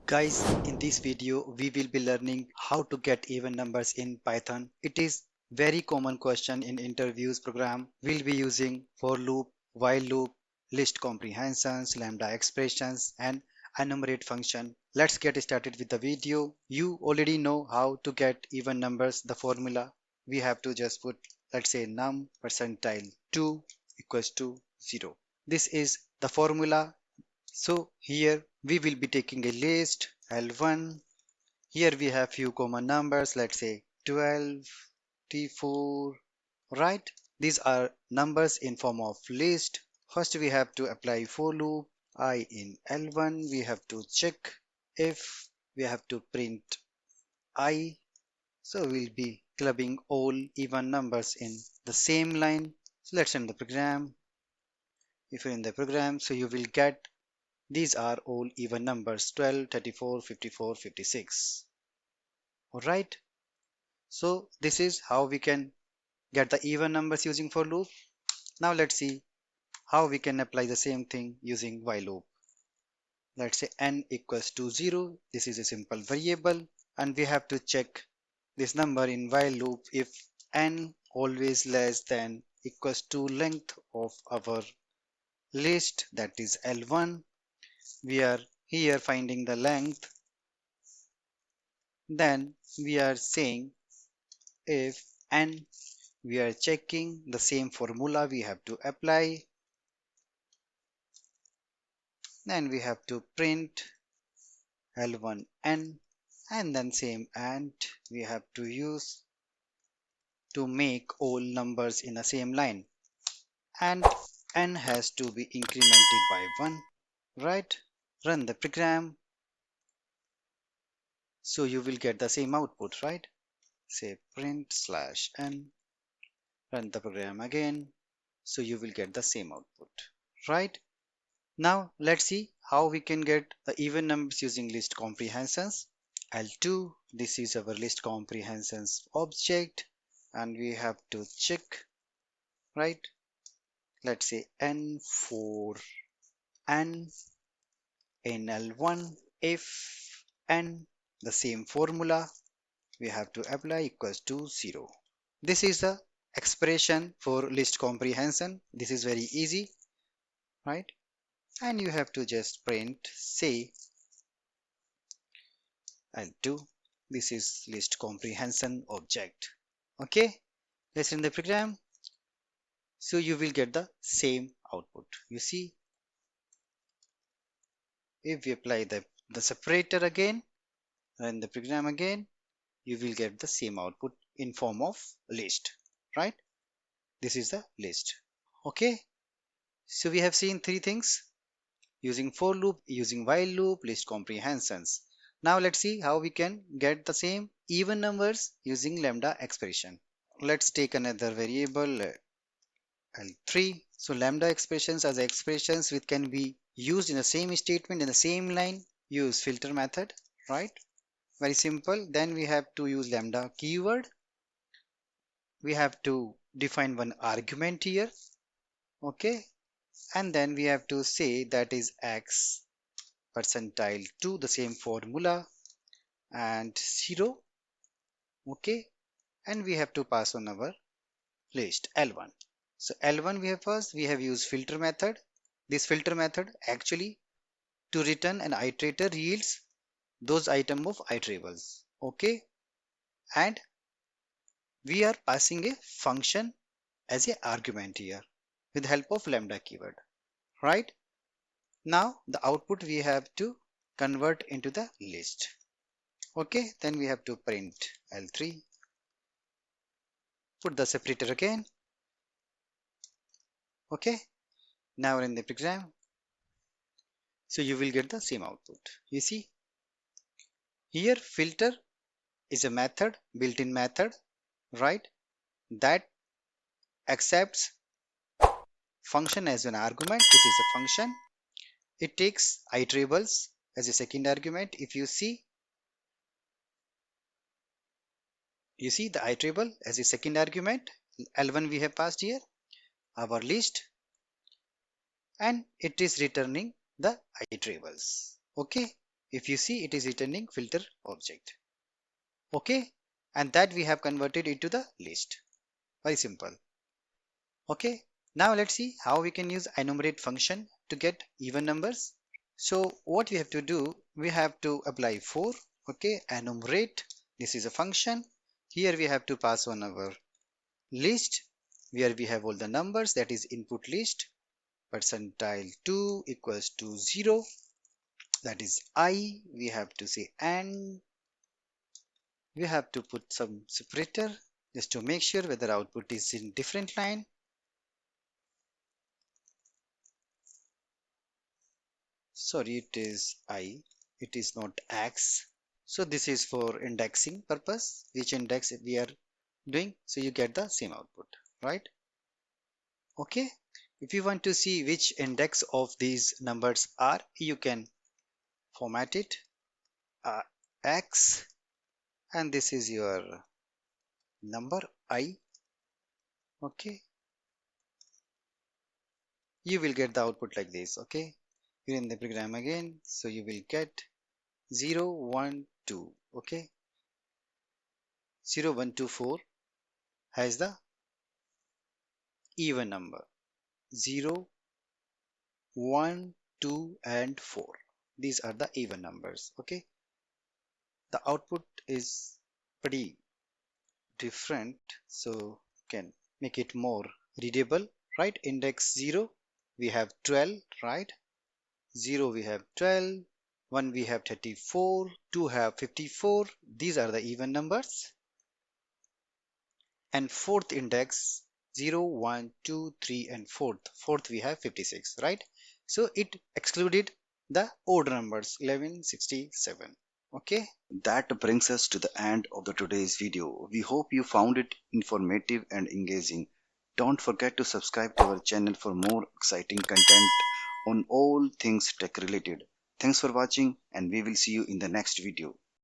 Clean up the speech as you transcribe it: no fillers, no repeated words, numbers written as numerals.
Guys, in this video, we will be learning how to get even numbers in Python. It is very common question in interviews program. We'll be using for loop, while loop, list comprehensions, lambda expressions, and enumerate function. Let's get started with the video. You already know how to get even numbers, the formula. We have to just put, let's say, num percentile 2 equals to 0. This is the formula. So here we will be taking a list L1. Here we have few common numbers, let's say 12, T4, right? These are numbers in form of list. First we have to apply for loop I in L1. We have to check if we have to print I. So we'll be clubbing all even numbers in the same line. So let's run the program. If you're in the program, so you will get these are all even numbers 12, 34, 54, 56. Alright, so this is how we can get the even numbers using for loop. Now let's see how we can apply the same thing using while loop. Let's say n equals to 0. This is a simple variable and we have to check this number in while loop if n always less than equals to length of our list, that is L1. We are here finding the length. Then we are saying if n, we are checking the same formula we have to apply. Then we have to print L1n and then same and we have to use to make all numbers in the same line, and n has to be incremented by 1, right? Run the program, so you will get the same output, right? Say print slash n, run the program again, so you will get the same output, right? Now let's see how we can get the even numbers using list comprehensions. L2, this is our list comprehensions object and we have to check, right? Let's say n for n in L1 if n, the same formula we have to apply equals to 0. This is the expression for list comprehension. This is very easy, right? And you have to just print say L2. This is list comprehension object. Okay, let's run the program. So you will get the same output. You see, if we apply the separator again, run the program again, you will get the same output in form of list, right? This is the list. Okay, so we have seen three things using for loop, using while loop, list comprehensions. Now let's see how we can get the same even numbers using lambda expression. Let's take another variable L3. So lambda expressions as expressions which can be used in the same statement in the same line. Use filter method, right? Very simple. Then we have to use lambda keyword. We have to define one argument here, okay? And then we have to say that is x percentile 2, the same formula, and 0, okay? And we have to pass on our list L1. So L1 we have first, we have used filter method. This filter method actually to return an iterator yields those item of iterables, okay? And we are passing a function as a argument here with help of lambda keyword, right? Now the output we have to convert into the list, okay? Then we have to print L3, put the separator again, okay? Now in the program, so you will get the same output. You see here filter is a method, built-in method, right? That accepts function as an argument. This is a function. It takes iterables as a second argument. If you see the iterable as a second argument, L1 we have passed here our list, and it is returning the iterables, okay? If you see, it is returning filter object. Okay, and that we have converted into the list. Very simple. Okay, now let's see how we can use enumerate function to get even numbers. So what we have to do, we have to apply for, okay, enumerate. This is a function. Here we have to pass on our list where we have all the numbers, that is input list. Percentile 2 equals to 0, that is I. We have to say and we have to put some separator just to make sure whether output is in different line. Sorry, it is I, it is not X. So this is for indexing purpose, which index we are doing, so you get the same output, right? Okay, if you want to see which index of these numbers are, you can format it X, and this is your number I. Okay, you will get the output like this. Okay, here in the program again, so you will get 0 1 2. Okay, 0 1 2 4 has the even number. 0 1 2 and 4, these are the even numbers. Okay, the output is pretty different, so can make it more readable, right? Index 0 we have 12, right? 0 we have 12, 1 we have 34, 2 have 54, these are the even numbers. And fourth index 0 1 2 3 and fourth we have 56, right? So it excluded the odd numbers 11 67. Okay, that brings us to the end of the today's video. We hope you found it informative and engaging. Don't forget to subscribe to our channel for more exciting content on all things tech related. Thanks for watching, and we will see you in the next video.